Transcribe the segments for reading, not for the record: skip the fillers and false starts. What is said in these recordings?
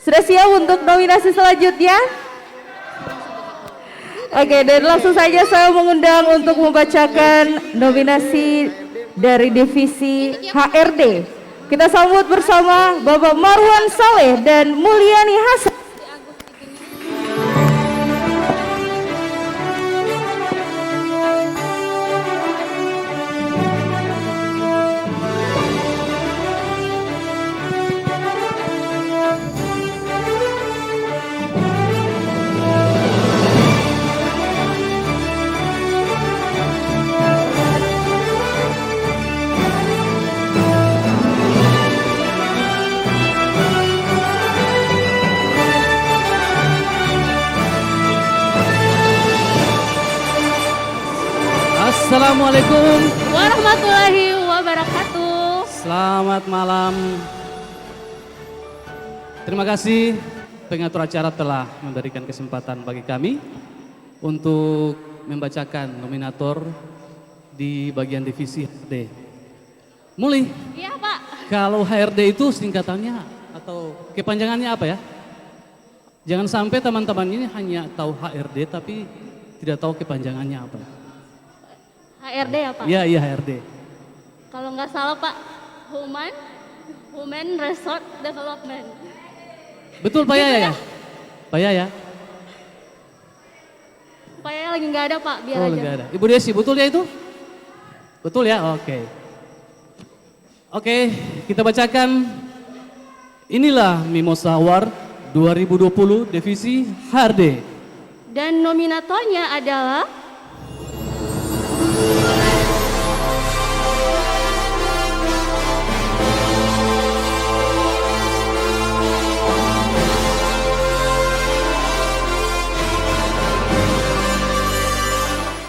Sudah siap untuk nominasi selanjutnya? Oke, dan langsung saja saya mengundang untuk membacakan nominasi dari divisi HRD. Kita sambut bersama Bapak Marwan Saleh dan Mulyani Hasan. Assalamualaikum Warahmatullahi wabarakatuh. Selamat malam. Terima kasih pengatur acara telah memberikan kesempatan bagi kami untuk membacakan nominator di bagian divisi HRD. Muli, Iya Pak. kalau HRD itu singkatannya atau kepanjangannya apa ya? Jangan sampai teman-teman ini hanya tahu HRD tapi tidak tahu kepanjangannya apa. HRD ya Pak? Iya HRD. Kalau nggak salah Pak, Human Resort Development. Betul Pak Yaya ya? Pak Yaya? Pak Yaya lagi nggak ada Pak, biar Oh, aja. nggak ada. Ibu Desi, betul ya itu? Betul ya? Oke. Oke, kita bacakan. Inilah Mimosa Award 2020 Divisi HRD. Dan nominatornya adalah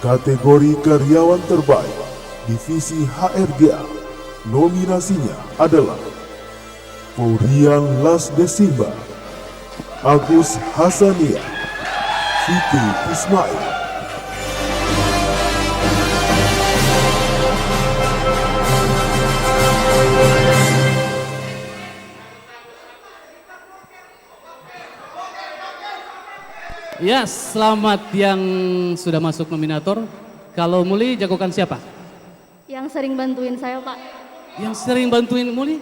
kategori karyawan terbaik divisi HRGA. Nominasinya adalah Faurian Las Desimba, Agus Hasania, Siti Ismail. Ya, selamat yang sudah masuk nominator. Kalau Muli jagokan siapa? yang sering bantuin saya Pak. Yang sering bantuin Muli?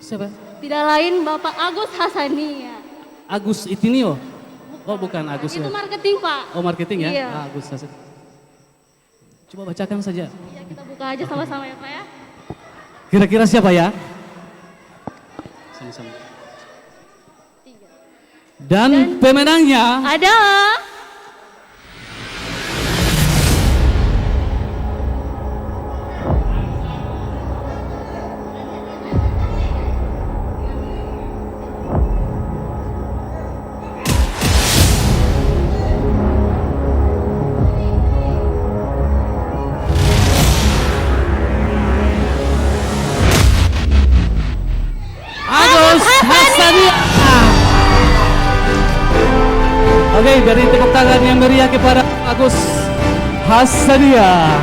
Siapa? Tidak lain Bapak Agus Hasania. Agus Itinio? Oh bukan Agus Itu ya. marketing Pak. Oh marketing ya? Iya. Agus Hasan. Coba bacakan saja. Ya, kita buka aja sama-sama ya Pak ya. Kira-kira siapa ya? Sama-sama. Dan pemenangnya Adalah Agus Hasania. Oke, dari tepuk tangan yang meriah kepada Agus Hasania.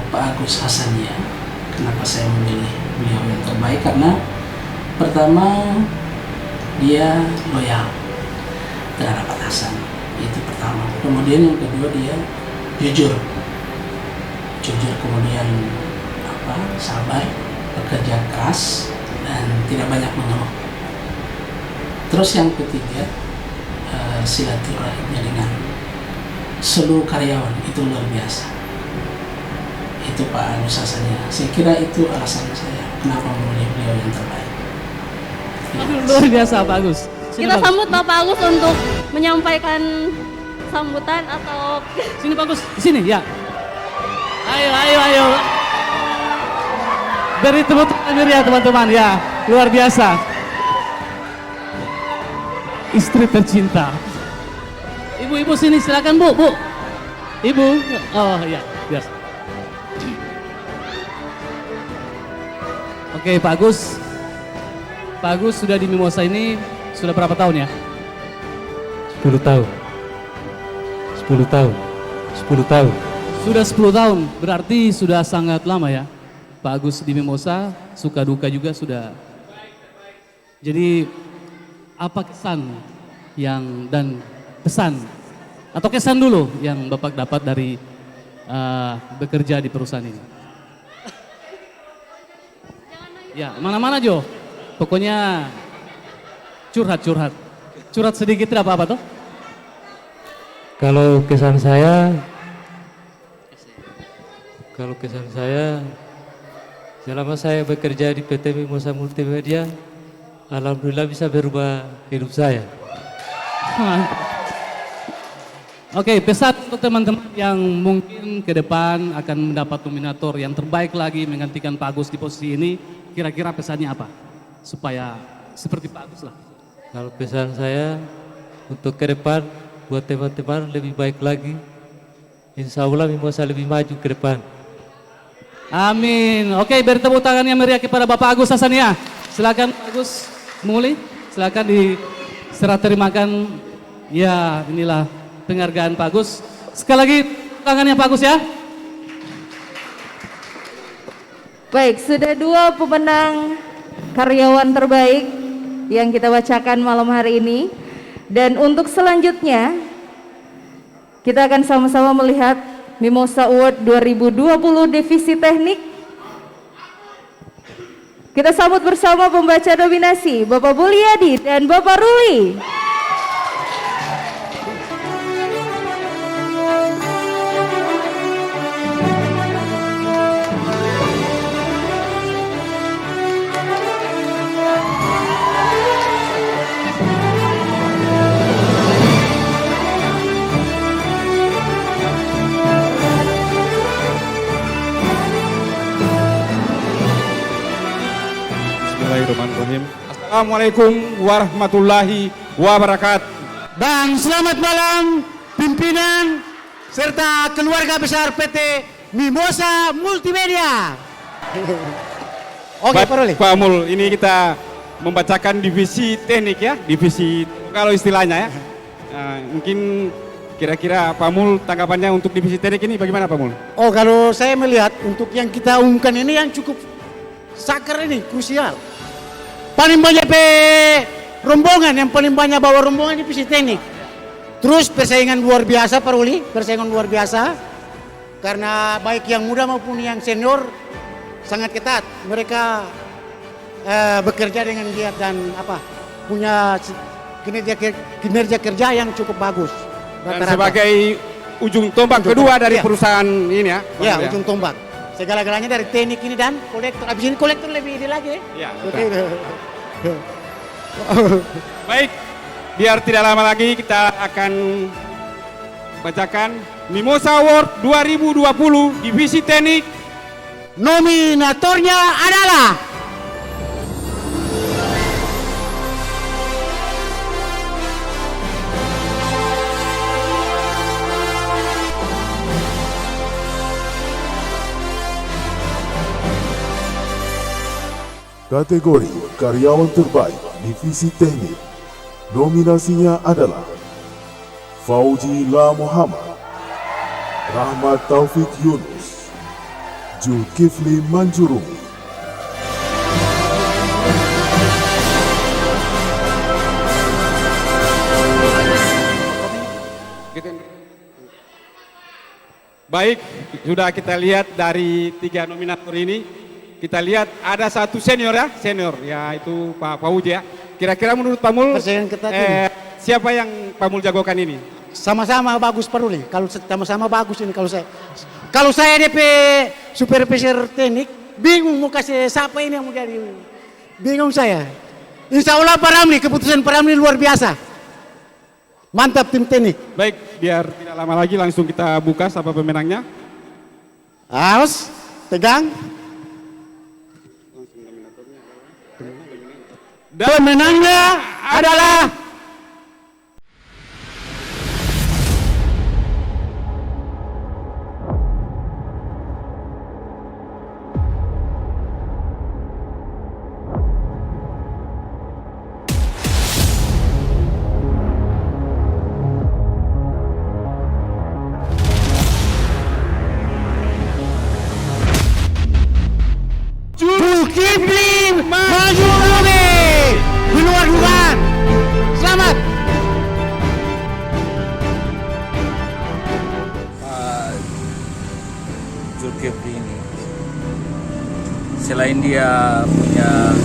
Pak Agus Hasania. Kenapa saya memilih beliau yang terbaik? Karena pertama dia loyal terhadap atasan, itu pertama. Kemudian yang kedua dia jujur, kemudian sabar, bekerja keras dan tidak banyak mengeluh. Terus yang ketiga silaturahimnya dengan seluruh karyawan itu luar biasa. Itu Pak Agus Hasania. Saya kira itu alasan saya kenapa memilih beliau yang terbaik. Luar biasa Pak Agus. Sini, kita Pak Agus. sambut Bapak Agus untuk menyampaikan sambutan atau Sini Pak Agus, di sini ya. Ayo. Beri tepuk tangan meriah teman-teman ya. Luar biasa. Istri tercinta. Ibu-ibu sini silakan Bu. Ibu. Oh ya, biasa. Oke Pak Agus. Pak Agus sudah di Mimosa ini sudah berapa tahun ya? 10 tahun. 10 tahun. 10 tahun. Sudah 10 tahun, berarti sudah sangat lama ya. Pak Agus di Mimosa, suka duka juga sudah. Jadi apa kesan yang dan pesan atau kesan dulu yang Bapak dapat dari bekerja di perusahaan ini? Ya, mana-mana Jo. Pokoknya curhat sedikit, tidak apa-apa toh? Kalau kesan saya selama saya bekerja di PT Mimosa Multimedia, alhamdulillah bisa berubah hidup saya. Oke, pesan untuk teman-teman yang mungkin ke depan akan mendapat nominator yang terbaik lagi menggantikan Pak Agus di posisi ini, kira-kira pesannya apa? Supaya seperti Pak Agus lah. Kalau pesan saya untuk ke depan, buat teman-teman lebih baik lagi. Insya Allah Mimosa lebih maju ke depan. Amin. Oke, beri tepuk tangan yang meriah kepada Bapak Agus Hasania. Silakan Pak Agus Muli, silakan diserah terimakan. Ya, inilah penghargaan Pak Agus. Sekali lagi tangannya Pak Agus ya. Baik, sudah 2 pemenang karyawan terbaik yang kita bacakan malam hari ini. Dan untuk selanjutnya, kita akan sama-sama melihat Mimosa Award 2020 Divisi Teknik. Kita sambut bersama pembaca nominasi, Bapak Buliadi dan Bapak Ruli. Bismillahirrahmanirrahim. Assalamualaikum warahmatullahi wabarakatuh. Dan selamat malam pimpinan serta keluarga besar PT Mimosa Multimedia. Oke, Pak Ruli. Pak Mul, ini kita membacakan divisi teknik ya, divisi kalau istilahnya ya. Mungkin kira-kira Pak Mul tanggapannya untuk divisi teknik ini bagaimana Pak Mul? Oh, kalau saya melihat untuk yang kita umumkan ini yang cukup sakar ini, krusial. Paling banyak rombongan, yang paling banyak bawa rombongan di divisi teknik. Terus persaingan luar biasa Pak Ruli, persaingan luar biasa. Karena baik yang muda maupun yang senior sangat ketat. Mereka bekerja dengan giat dan punya kinerja kerja yang cukup bagus. Dan sebagai ujung tombak kedua dari perusahaan ini ya. Ya, ujung tombak. Segala-galanya dari teknik ini dan kolektor. Abis ini kolektor lebih ini lagi. Ya, baik, biar tidak lama lagi kita akan bacakan Mimosa Award 2020 Divisi Teknik. Nominatornya adalah Kategori Karyawan Terbaik Divisi Teknik. Nominasinya adalah Fauji La Muhammad, Rahmat Taufik Yunus, Zulkifli Manjurumi. Baik, sudah kita lihat dari 3 nominator ini. Kita lihat ada satu senior ya, itu Pak Fauji ya. Kira-kira menurut Pak Mul, siapa yang Pak Mul jagokan ini? sama-sama bagus Pak Ruli. Kalau sama-sama bagus ini kalau saya DP supervisor teknik bingung mau kasih siapa ini yang mau jadi. Bingung saya. Insya Allah Pak Ramli, keputusan Pak Ramli luar biasa. Mantap tim teknik. Baik, biar tidak lama lagi langsung kita buka siapa pemenangnya. Awas, tegang. Dan Pemenangnya adalah Zulkifli Manjurumi. Di luar dugaan. Selain dia punya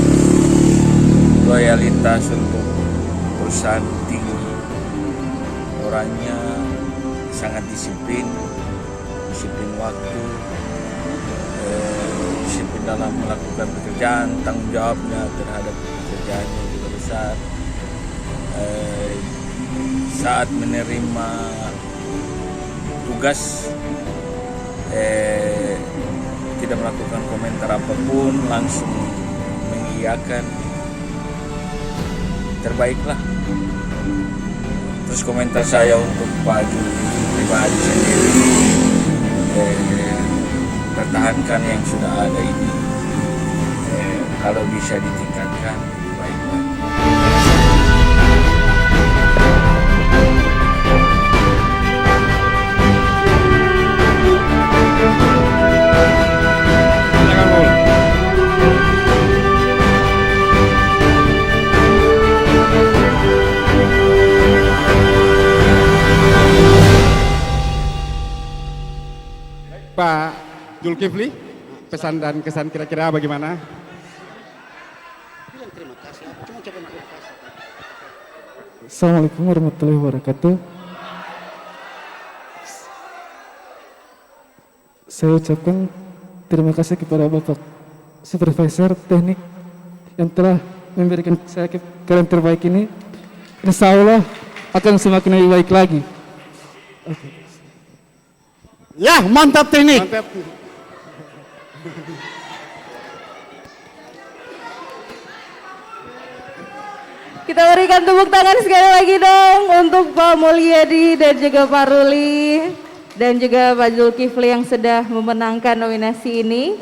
loyalitas untuk perusahaan tinggi, orangnya sangat disiplin waktu, disiplin dalam melakukan pekerjaan, tanggung jawabnya terhadap pekerjaannya juga besar. Saat menerima tugas, tidak melakukan komentar apapun, langsung mengiyakan, terbaiklah. Terus komentar saya untuk Pak Zulkifli pribadi sendiri, pertahankan yang sudah ada ini, kalau bisa ditingkatkan lebih baik lagi. Pak Zulkifli, pesan dan kesan kira-kira bagaimana? Assalamualaikum warahmatullahi wabarakatuh. Saya ucapkan terima kasih kepada Bapak Supervisor Teknik yang telah memberikan saya kalian terbaik ini. Insya Allah akan semakin lebih baik lagi. Oke. Ya, mantap Teknik. Mantap. Kita berikan tepuk tangan sekali lagi dong untuk Pak Mulyadi dan juga Pak Ruli dan juga Pak Zulkifli yang sudah memenangkan nominasi ini.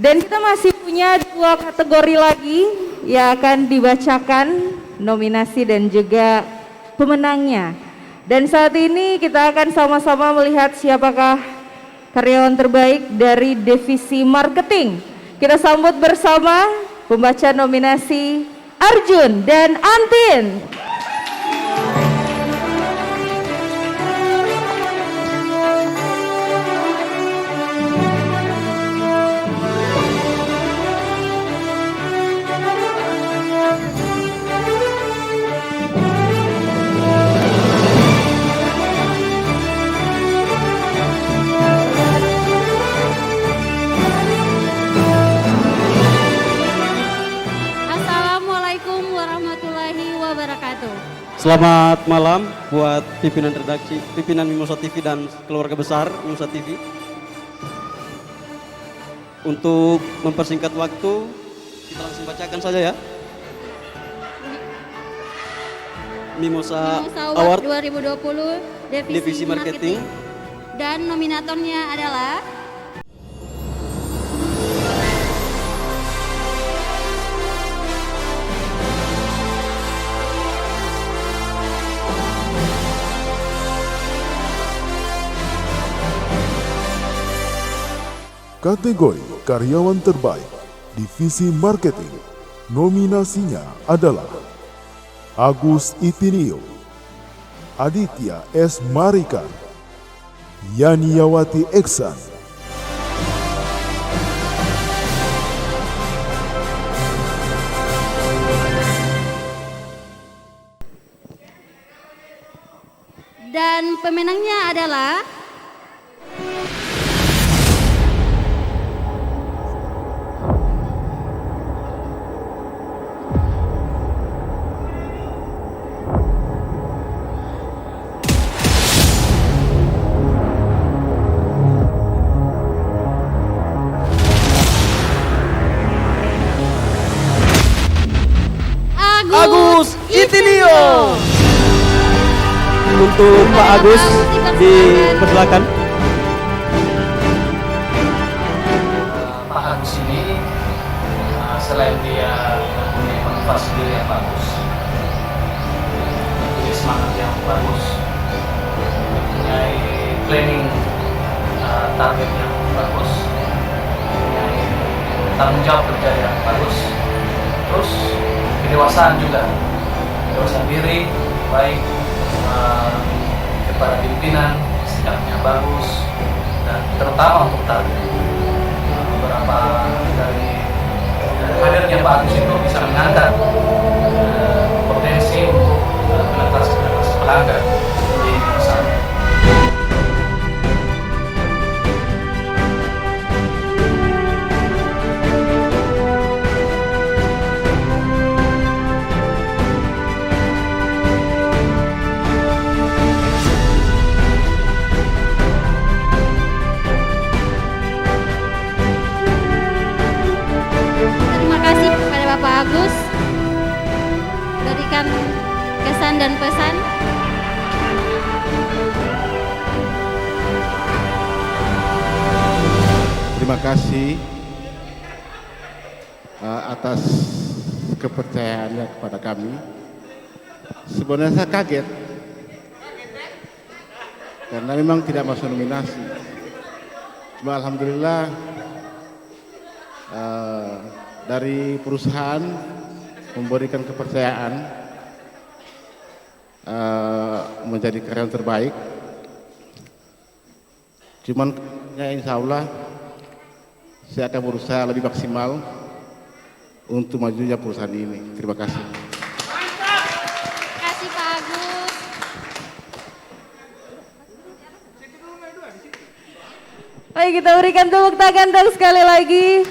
Dan kita masih punya 2 kategori lagi yang akan dibacakan nominasi dan juga pemenangnya. Dan saat ini kita akan sama-sama melihat siapakah karyawan terbaik dari divisi marketing. Kita sambut bersama pembaca nominasi Arjun dan Antin. Selamat malam buat pimpinan redaksi, pimpinan Mimosa TV dan keluarga besar Mimosa TV. Untuk mempersingkat waktu, kita langsung bacakan saja ya. Mimosa Award 2020 Divisi Marketing. Dan nominatornya adalah Kategori karyawan terbaik divisi marketing, nominasinya adalah Agus Itinio, Aditya S. Marikan, Yaniyawati Eksan, dan pemenangnya adalah Agus Itinio. Untuk Pak Agus dipersilakan. Pak Agus ini selain dia mempunyai motivasi diri yang bagus, mempunyai semangat yang bagus, mempunyai planning target yang bagus, mempunyai tanggung jawab kerja yang bagus, terus kedewasaan juga, kedewasaan diri baik kepada pimpinan, sikapnya bagus, dan terutama untuk target. Beberapa dari hadirnya Pak Agus itu bisa mengangkat potensi untuk penetrasi pelanggan di masyarakat. Terima kasih kepada Bapak Agus berikan kesan dan pesan. Terima kasih atas kepercayaannya kepada kami. Sebenarnya saya kaget karena memang tidak masuk nominasi. Cuma alhamdulillah dari perusahaan memberikan kepercayaan menjadi karyawan terbaik. Cuman ya insya Allah saya akan berusaha lebih maksimal untuk majunya perusahaan ini. Terima kasih. Terima kasih Pak Agus. Baik, kita berikan tepuk tangan dong sekali lagi.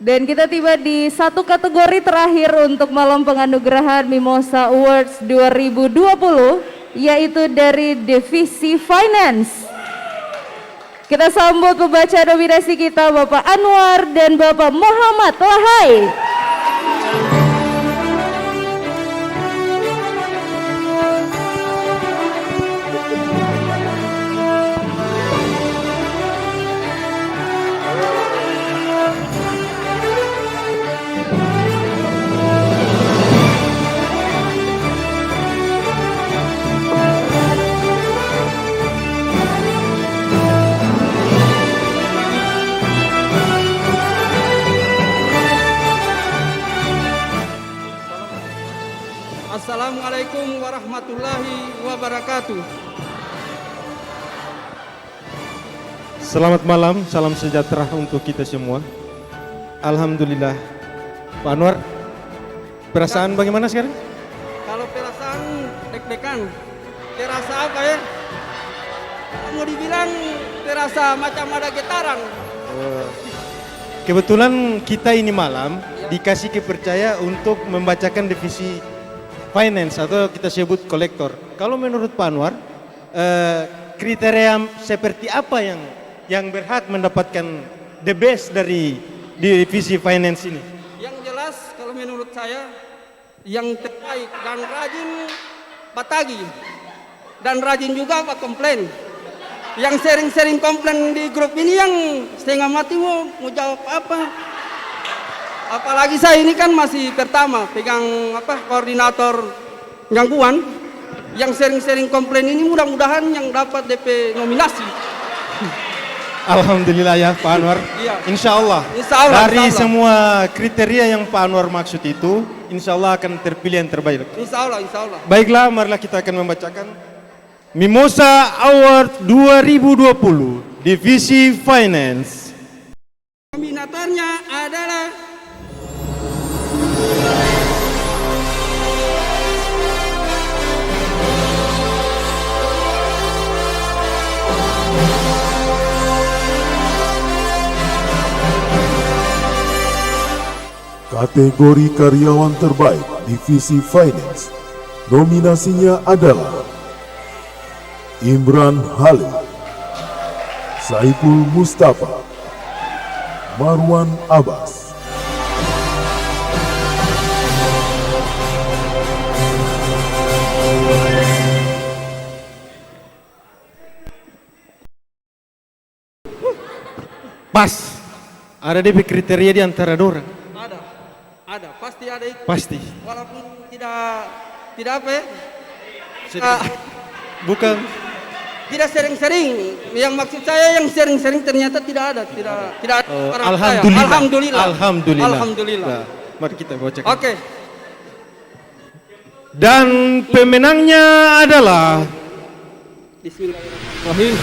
Dan kita tiba di satu kategori terakhir untuk malam penganugerahan Mimosa Awards 2020, yaitu dari Divisi Finance. Kita sambut pembaca nominasi kita, Bapak Anwar dan Bapak Muhammad Lahai. Assalamualaikum warahmatullahi wabarakatuh. Selamat malam, salam sejahtera untuk kita semua. Alhamdulillah. Pak Anwar, perasaan bagaimana sekarang? Kalau perasaan deg-degan, terasa apa ya? Mau dibilang terasa macam ada getaran. Kebetulan kita ini malam dikasih kepercayaan untuk membacakan divisi finance atau kita sebut kolektor. Kalau menurut Pak Anwar, kriteria seperti apa yang berhak mendapatkan the best dari divisi finance ini? Yang jelas kalau menurut saya yang terbaik dan rajin batagi dan rajin juga Pak komplain. Yang sering-sering komplain di grup ini yang setengah mati mau jawab apa? Apalagi saya ini kan masih pertama pegang koordinator gangguan. Yang sering-sering komplain ini mudah-mudahan yang dapat DP nominasi. Alhamdulillah ya Pak Anwar. Iya. Insya Allah. Dari semua kriteria yang Pak Anwar maksud itu, insya Allah akan terpilih yang terbaik. Insya Allah, insya Allah. Baiklah, marilah kita akan membacakan Mimosa Award 2020 Divisi Finance. Nominatornya adalah Kategori karyawan terbaik Divisi Finance, nominasinya adalah Imran Halid, Saiful Mustafa, Marwan Abbas. Pas, ada DP kriteria di antara dorang. ada, pasti ada itu. Pasti. Walaupun tidak apa ya? Bukan. Tidak sering-sering. Yang maksud saya yang sering-sering ternyata tidak ada, tidak ada. Alhamdulillah. Alhamdulillah. Alhamdulillah. Alhamdulillah. Nah, mari kita bacakan. Oke. Dan pemenangnya adalah Bismillahirrahmanirrahim.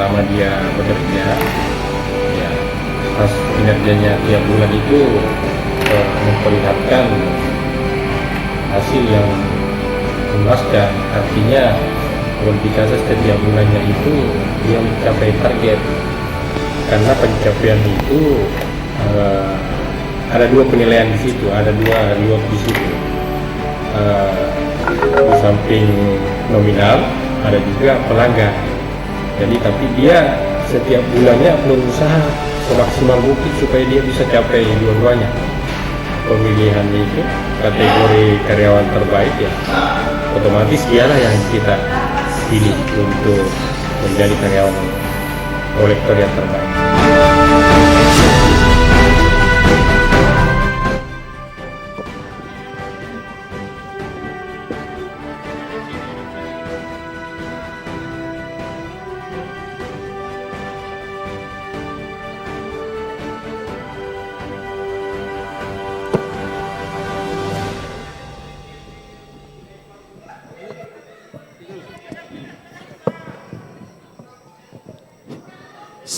selama dia bekerja, ya pas kinerjanya tiap bulan itu memperlihatkan hasil yang memuaskan. Artinya kualifikasi setiap bulannya itu dia mencapai target, karena pencapaian itu ada dua penilaian di situ, ada dua di situ. Di samping nominal ada juga pelanggan. Jadi tapi dia setiap bulannya berusaha semaksimal mungkin supaya dia bisa capai dua-duanya. Pemilihannya itu kategori karyawan terbaik, ya otomatis dialah yang kita pilih untuk menjadi karyawan kolektor yang terbaik.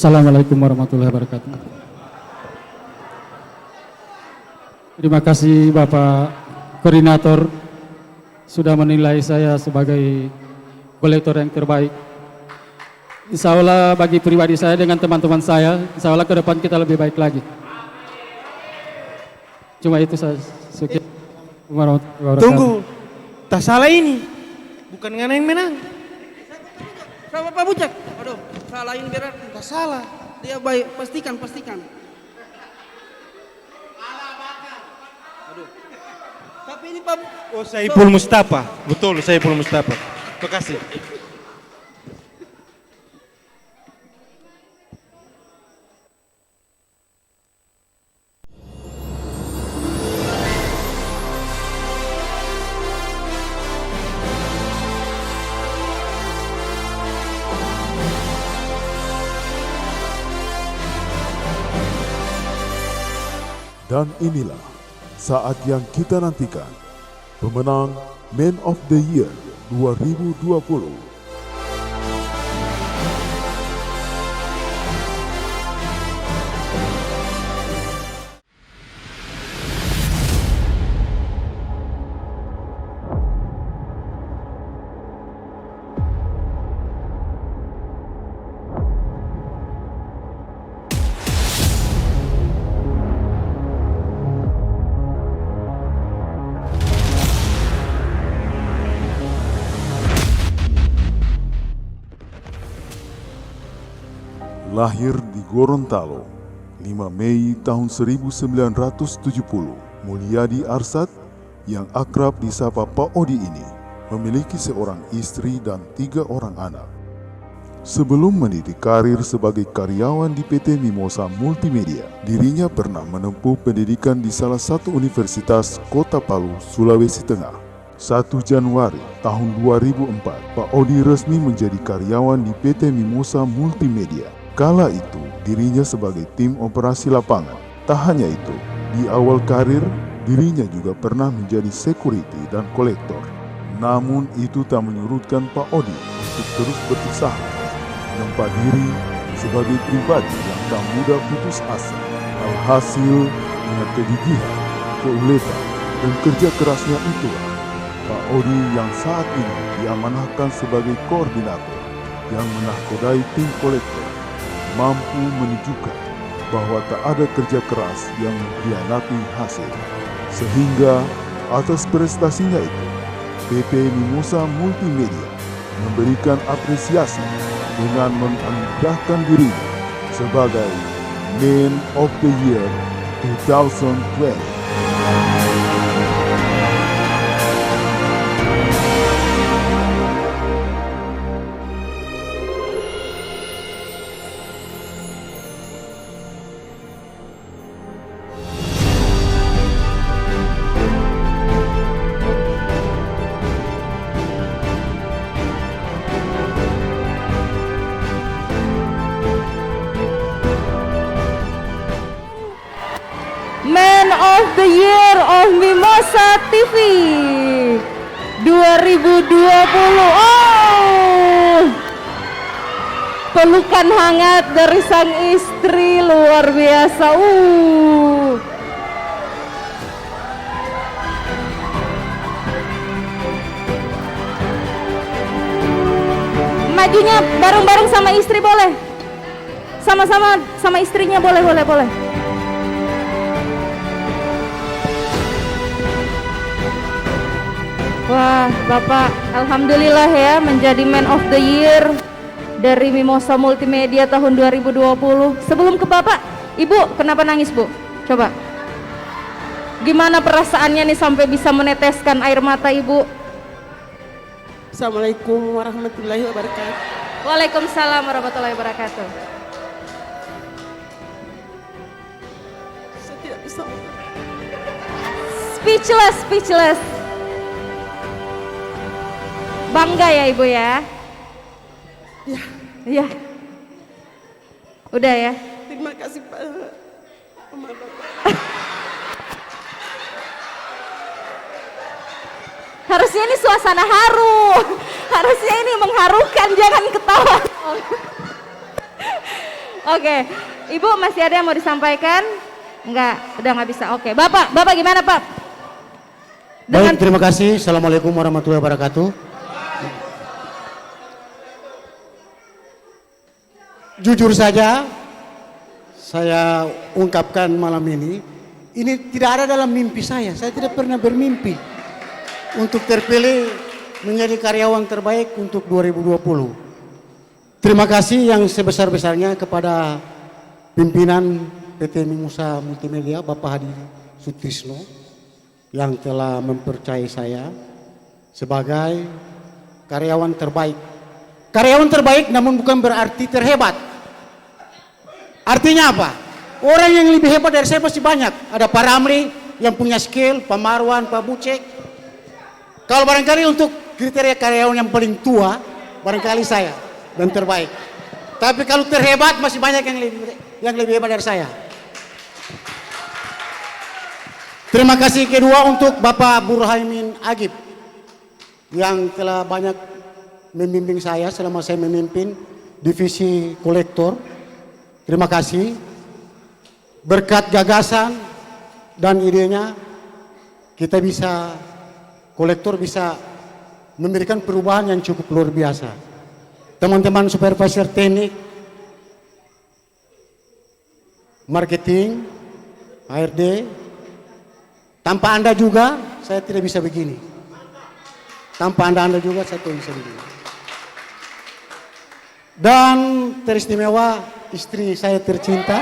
Assalamualaikum warahmatullahi wabarakatuh. Terima kasih Bapak Koordinator sudah menilai saya sebagai kolektor yang terbaik. Insya Allah bagi pribadi saya dengan teman-teman saya, insya Allah ke depan kita lebih baik lagi. Cuma itu saya. Tunggu, tak salah ini, bukan Ngana yang menang. Sama Pak Bucak. Aduh, salahin biar tak salah. Dia baik, pastikan. Aduh. Tapi ini Pak. Oh, Saiful Mustafa. Betul, Saiful Mustafa. Terima kasih. Dan inilah saat yang kita nantikan, pemenang Man of the Year 2020. Lahir di Gorontalo, 5 Mei tahun 1970, Mulyadi Arsad yang akrab disapa Pak Odi ini memiliki seorang istri dan 3 orang anak. Sebelum meniti karir sebagai karyawan di PT Mimosa Multimedia, dirinya pernah menempuh pendidikan di salah satu universitas Kota Palu, Sulawesi Tengah. 1 Januari tahun 2004, Pak Odi resmi menjadi karyawan di PT Mimosa Multimedia. Kala itu, dirinya sebagai tim operasi lapangan. Tak hanya itu, di awal karir, dirinya juga pernah menjadi security dan kolektor. Namun itu tak menyurutkan Pak Odi untuk terus berusaha, menempa diri sebagai pribadi yang tak mudah putus asa. Alhasil, dengan kegigihan, keuletan, dan kerja kerasnya itulah, Pak Odi yang saat ini diamanahkan sebagai koordinator yang menahkodai tim kolektor, mampu menunjukkan bahwa tak ada kerja keras yang mengkhianati hasil. Sehingga atas prestasinya itu, PT Mimosa Multimedia memberikan apresiasi dengan menganugerahkan dirinya sebagai Man of the Year 2020. Man of the Year of Mimosa TV 2020. Oh, pelukan hangat dari sang istri luar biasa. Majunya bareng-bareng sama istri boleh. Sama-sama sama istrinya boleh. Wah, Bapak, alhamdulillah ya menjadi Man of the Year dari Mimosa Multimedia tahun 2020. Sebelum ke Bapak, Ibu kenapa nangis, Bu? Coba. Gimana perasaannya nih sampai bisa meneteskan air mata Ibu? Assalamualaikum warahmatullahi wabarakatuh. Waalaikumsalam warahmatullahi wabarakatuh. Saya tidak bisa. Speechless. Bangga ya Ibu ya? Iya. Udah ya? Terima kasih Pak. Harusnya ini suasana haru. Harusnya ini mengharukan, jangan ketawa. Oke, Ibu masih ada yang mau disampaikan? Enggak, udah nggak bisa. Oke, Bapak gimana Pak? Baik, terima kasih. Assalamualaikum warahmatullahi wabarakatuh. Jujur saja, saya ungkapkan malam ini tidak ada dalam mimpi saya. Saya tidak pernah bermimpi untuk terpilih menjadi karyawan terbaik untuk 2020. Terima kasih yang sebesar-besarnya kepada pimpinan PT Mimosa Multimedia, Bapak Hadi Sutrisno, yang telah mempercayai saya sebagai karyawan terbaik. Karyawan terbaik namun bukan berarti terhebat. Artinya apa? Orang yang lebih hebat dari saya masih banyak. Ada Pak Ramli yang punya skill, Pak Marwan, Pak Bucek. Kalau barangkali untuk kriteria karyawan yang paling tua, barangkali saya dan terbaik. Tapi kalau terhebat masih banyak yang lebih hebat dari saya. Terima kasih kedua untuk Bapak Burhaimin Agib yang telah banyak membimbing saya selama saya memimpin divisi kolektor. Terima kasih. Berkat gagasan dan idenya kita kolektor bisa memberikan perubahan yang cukup luar biasa. Teman-teman supervisor teknik, marketing, HRD, tanpa Anda juga saya tidak bisa begini. Tanpa Anda juga saya tidak bisa begini. Dan teristimewa istri saya tercinta,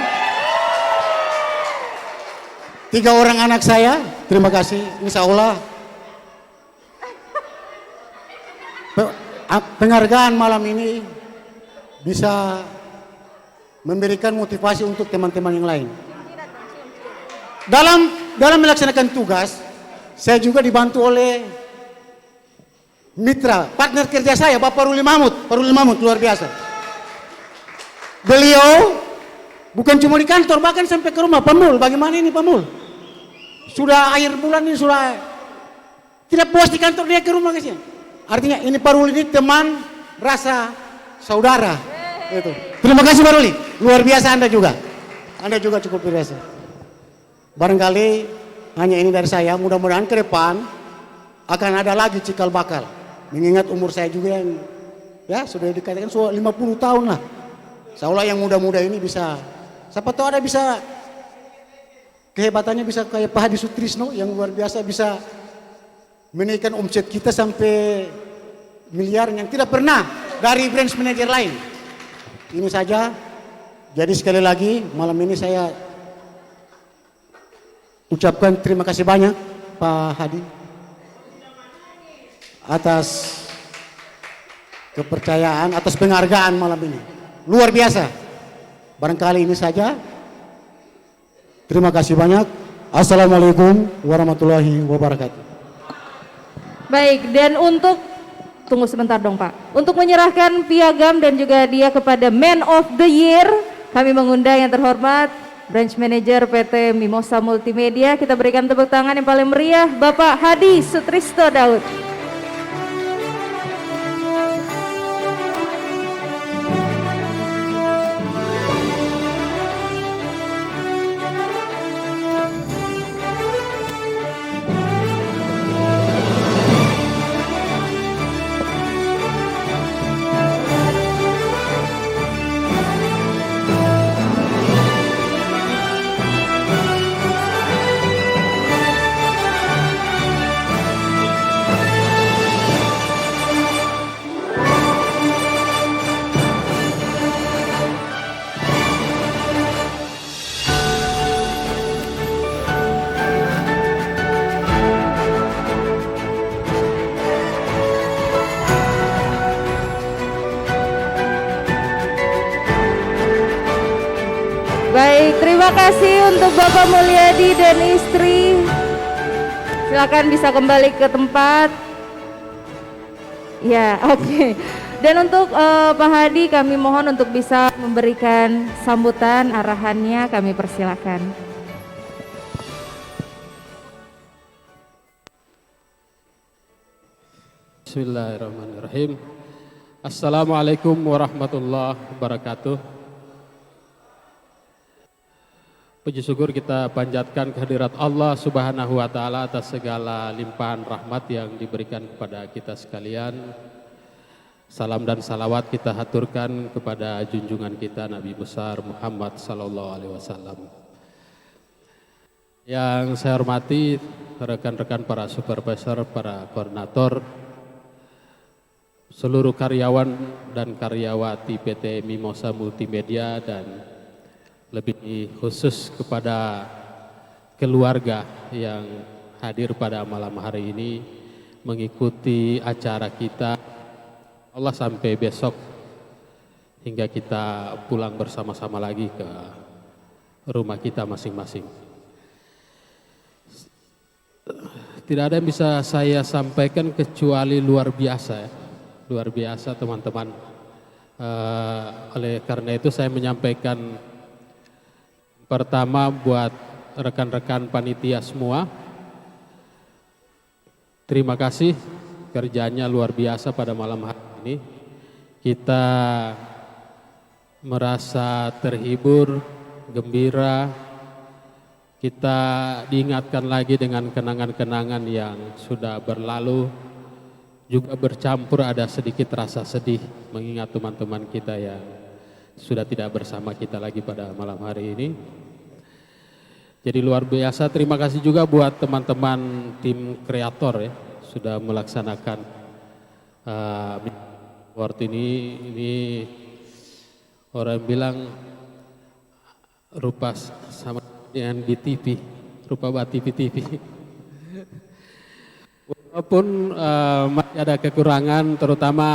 3 orang anak saya, terima kasih. Insya Allah penghargaan malam ini bisa memberikan motivasi untuk teman-teman yang lain. Dalam melaksanakan tugas, saya juga dibantu oleh mitra, partner kerja saya, Bapak Ruli Mahmud, luar biasa. Beliau bukan cuma di kantor, bahkan sampai ke rumah. Pak Mul, bagaimana ini Pak Mul? Sudah akhir bulan ini sudah tidak puas di kantor, dia ke rumah guys. Artinya ini Pak Ruli ini teman rasa saudara. Itu. Terima kasih Pak Ruli, luar biasa Anda juga cukup biasa. Barangkali hanya ini dari saya, mudah-mudahan ke depan akan ada lagi cikal bakal. Mengingat umur saya juga yang sudah dikatakan 50 tahun lah. Seolah yang muda-muda ini bisa, siapa tahu ada bisa kehebatannya bisa kayak Pak Hadi Sutrisno yang luar biasa, bisa menaikkan omset kita sampai miliar yang tidak pernah dari branch manager lain. Ini saja. Jadi sekali lagi malam ini saya ucapkan terima kasih banyak Pak Hadi atas kepercayaan, atas penghargaan malam ini. Luar biasa. Barangkali ini saja. Terima kasih banyak. Assalamualaikum warahmatullahi wabarakatuh. Baik, dan tunggu sebentar dong Pak. Untuk menyerahkan piagam dan juga dia kepada Man of the Year, kami mengundang yang terhormat Branch Manager PT Mimosa Multimedia. Kita berikan tepuk tangan yang paling meriah, Bapak Hadi Sutrisno Daud. Baik, terima kasih untuk Bapak Mulyadi dan istri. Silakan bisa kembali ke tempat. Ya, oke. Dan untuk Pak Hadi, kami mohon untuk bisa memberikan sambutan arahannya, kami persilakan. Bismillahirrahmanirrahim. Assalamualaikum warahmatullahi wabarakatuh. Puji syukur kita panjatkan kehadirat Allah Subhanahu wa taala atas segala limpahan rahmat yang diberikan kepada kita sekalian. Salam dan salawat kita haturkan kepada junjungan kita Nabi besar Muhammad sallallahu alaihi wasallam. Yang saya hormati rekan-rekan para supervisor, para koordinator, seluruh karyawan dan karyawati PT Mimosa Multimedia, dan lebih khusus kepada keluarga yang hadir pada malam hari ini mengikuti acara kita. Allah sampai besok hingga kita pulang bersama-sama lagi ke rumah kita masing-masing. Tidak ada yang bisa saya sampaikan kecuali luar biasa ya. Luar biasa teman-teman. Oleh karena itu saya menyampaikan pertama buat rekan-rekan panitia semua, terima kasih, kerjanya luar biasa pada malam hari ini. Kita merasa terhibur, gembira, kita diingatkan lagi dengan kenangan-kenangan yang sudah berlalu, juga bercampur ada sedikit rasa sedih mengingat teman-teman kita yang sudah tidak bersama kita lagi pada malam hari ini. Jadi luar biasa, terima kasih juga buat teman-teman tim kreator ya, sudah melaksanakan award ini orang bilang rupa sama dengan di TV, rupa buat TV. Walaupun masih ada kekurangan, terutama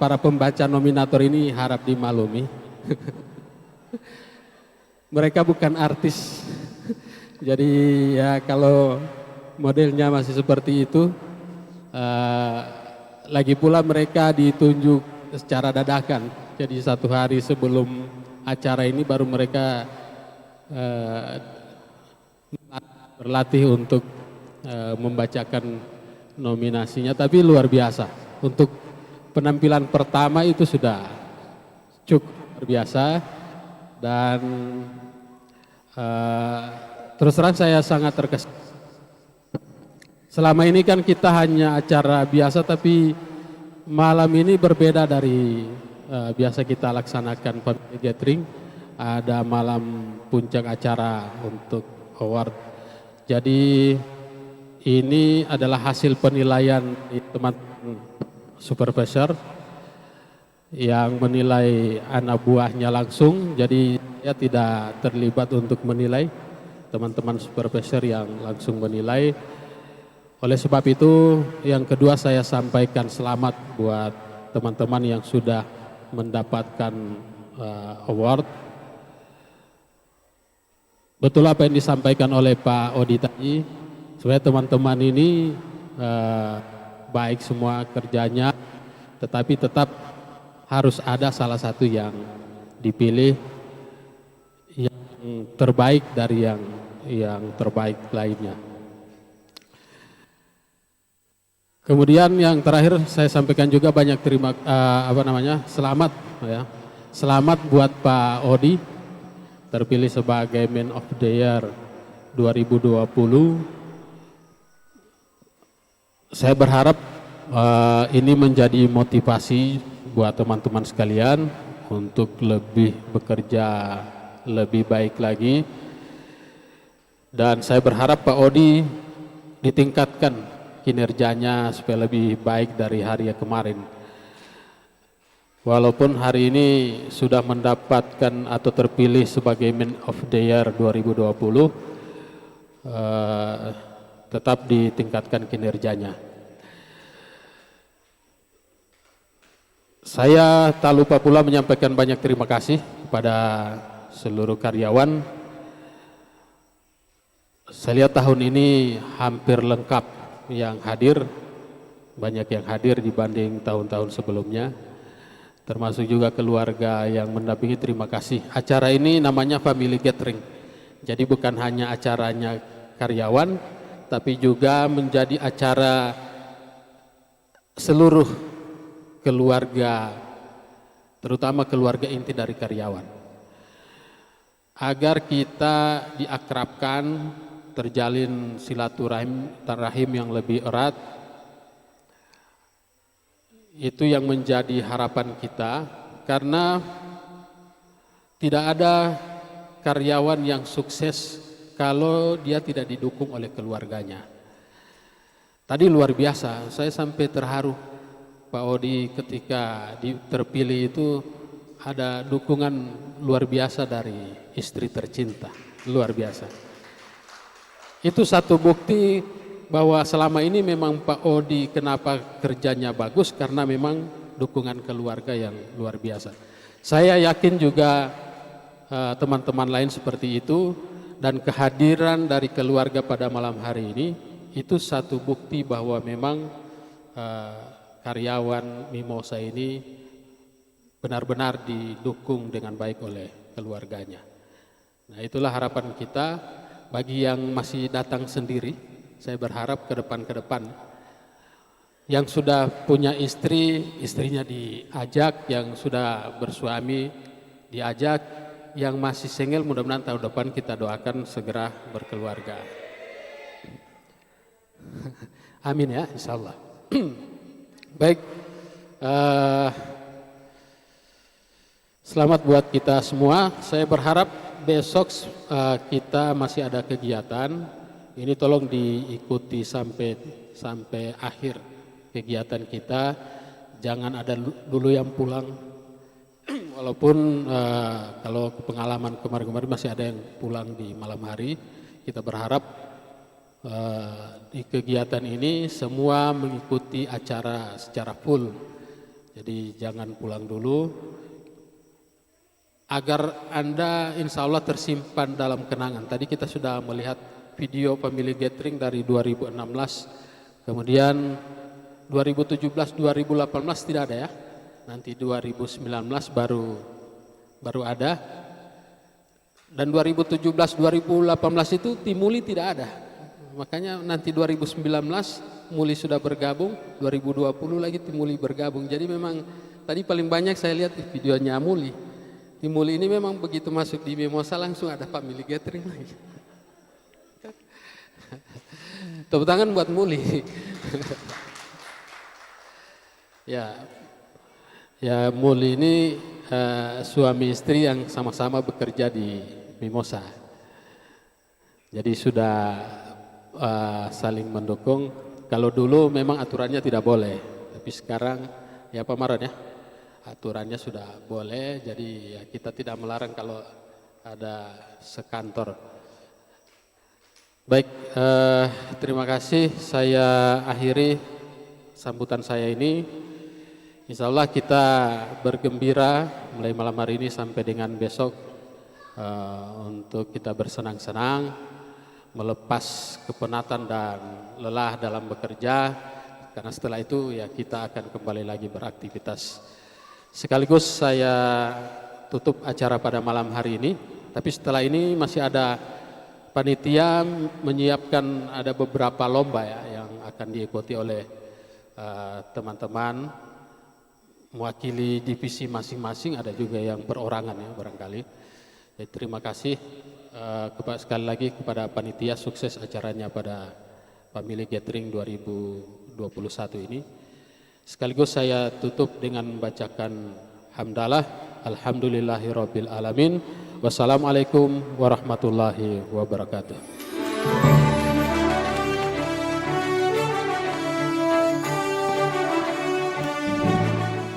para pembaca nominator ini harap dimaklumi. Mereka bukan artis, jadi ya kalau modelnya masih seperti itu, lagi pula mereka ditunjuk secara dadakan. Jadi satu hari sebelum acara ini baru mereka berlatih untuk membacakan nominasinya, tapi luar biasa. Untuk penampilan pertama itu sudah cukup luar biasa. Dan terus terang saya sangat terkesan. Selama ini kan kita hanya acara biasa, tapi malam ini berbeda dari biasa kita laksanakan family gathering. Ada malam puncak acara untuk award. Jadi ini adalah hasil penilaian teman-teman supervisor yang menilai anak buahnya langsung, jadi saya tidak terlibat untuk menilai, teman-teman supervisor yang langsung menilai. Oleh sebab itu, yang kedua saya sampaikan selamat buat teman-teman yang sudah mendapatkan award. Betul apa yang disampaikan oleh Pak Odi tadi, supaya teman-teman ini baik semua kerjanya, tetapi tetap harus ada salah satu yang dipilih yang terbaik dari yang terbaik lainnya. Kemudian yang terakhir saya sampaikan juga banyak selamat ya. Selamat buat Pak Odi terpilih sebagai Man of the Year 2020. Saya berharap ini menjadi motivasi buat teman-teman sekalian untuk lebih bekerja lebih baik lagi, dan saya berharap Pak Odi ditingkatkan kinerjanya supaya lebih baik dari hari yang kemarin. Walaupun hari ini sudah mendapatkan atau terpilih sebagai Man of the Year 2020, tetap ditingkatkan kinerjanya. Saya tak lupa pula menyampaikan banyak terima kasih kepada seluruh karyawan. Saya lihat tahun ini hampir lengkap yang hadir, banyak yang hadir dibanding tahun-tahun sebelumnya, termasuk juga keluarga yang mendampingi. Terima kasih. Acara ini namanya Family Gathering, jadi bukan hanya acaranya karyawan, tapi juga menjadi acara seluruh keluarga, terutama keluarga inti dari karyawan, agar kita diakrabkan, terjalin silaturahim yang lebih erat. Itu yang menjadi harapan kita, karena tidak ada karyawan yang sukses kalau dia tidak didukung oleh keluarganya. Tadi luar biasa, saya sampai terharu Pak Odi ketika terpilih itu, ada dukungan luar biasa dari istri tercinta, luar biasa. Itu satu bukti bahwa selama ini memang Pak Odi kenapa kerjanya bagus, karena memang dukungan keluarga yang luar biasa. Saya yakin juga teman-teman lain seperti itu, dan kehadiran dari keluarga pada malam hari ini itu satu bukti bahwa memang karyawan Mimosa ini benar-benar didukung dengan baik oleh keluarganya. Nah, itulah harapan kita bagi yang masih datang sendiri. Saya berharap ke depan yang sudah punya istri, istrinya diajak, yang sudah bersuami diajak, yang masih single mudah-mudahan tahun depan kita doakan segera berkeluarga. Amin ya, insyaallah. Baik, selamat buat kita semua. Saya berharap besok kita masih ada kegiatan. Ini tolong diikuti sampai akhir kegiatan kita. Jangan ada dulu yang pulang. Walaupun kalau pengalaman kemarin-kemarin masih ada yang pulang di malam hari. Kita berharap di kegiatan ini semua mengikuti acara secara full. Jadi jangan pulang dulu, agar Anda insya Allah tersimpan dalam kenangan. Tadi kita sudah melihat video Family Gathering dari 2016, kemudian 2017, 2018 tidak ada ya, nanti 2019 baru ada, dan 2017, 2018 itu Timuli tidak ada. Makanya nanti 2019 Muli sudah bergabung, 2020 lagi Timuli bergabung. Jadi memang tadi paling banyak saya lihat videonya Muli. Timuli ini memang begitu masuk di Mimosa langsung ada Family Gathering lagi. Tepuk tangan buat Muli. Ya Muli ini suami istri yang sama-sama bekerja di Mimosa. Jadi sudah saling mendukung. Kalau dulu memang aturannya tidak boleh, tapi sekarang ya Pak Maron ya, aturannya sudah boleh. Jadi ya kita tidak melarang kalau ada sekantor. Baik, terima kasih. Saya akhiri sambutan saya ini. Insya Allah kita bergembira mulai malam hari ini sampai dengan besok untuk kita bersenang-senang, melepas kepenatan dan lelah dalam bekerja, karena setelah itu ya kita akan kembali lagi beraktivitas. Sekaligus saya tutup acara pada malam hari ini, tapi setelah ini masih ada panitia menyiapkan ada beberapa lomba ya yang akan diikuti oleh teman-teman mewakili divisi masing-masing, ada juga yang perorangan ya barangkali. Jadi, terima kasih sekali lagi kepada panitia, sukses acaranya pada Family Gathering 2021 ini. Sekaligus saya tutup dengan membacakan hamdalah. Alhamdulillahirabbil alamin. Wassalamualaikum warahmatullahi wabarakatuh.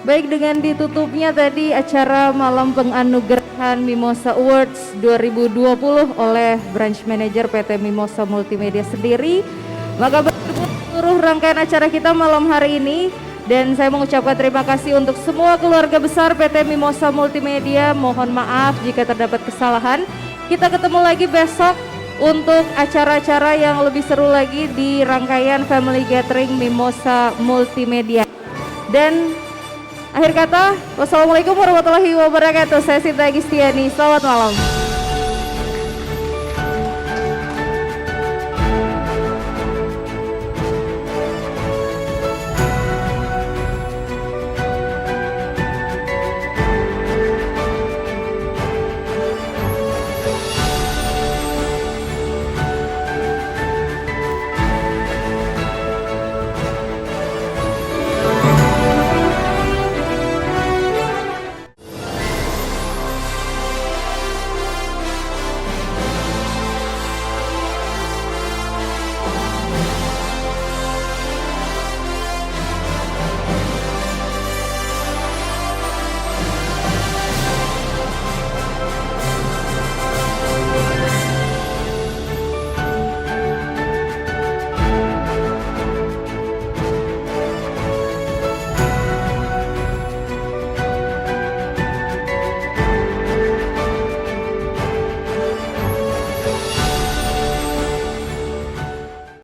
Baik, dengan ditutupnya tadi acara malam penganugerahan Mimosa Awards 2020 oleh Branch Manager PT Mimosa Multimedia sendiri, maka seluruh rangkaian acara kita malam hari ini Dan saya mengucapkan terima kasih untuk semua keluarga besar PT Mimosa Multimedia. Mohon maaf jika terdapat kesalahan. Kita ketemu lagi besok untuk acara-acara yang lebih seru lagi di rangkaian Family Gathering Mimosa Multimedia. Dan akhir kata, wassalamualaikum warahmatullahi wabarakatuh. Saya Sinta Agistiani, selamat malam.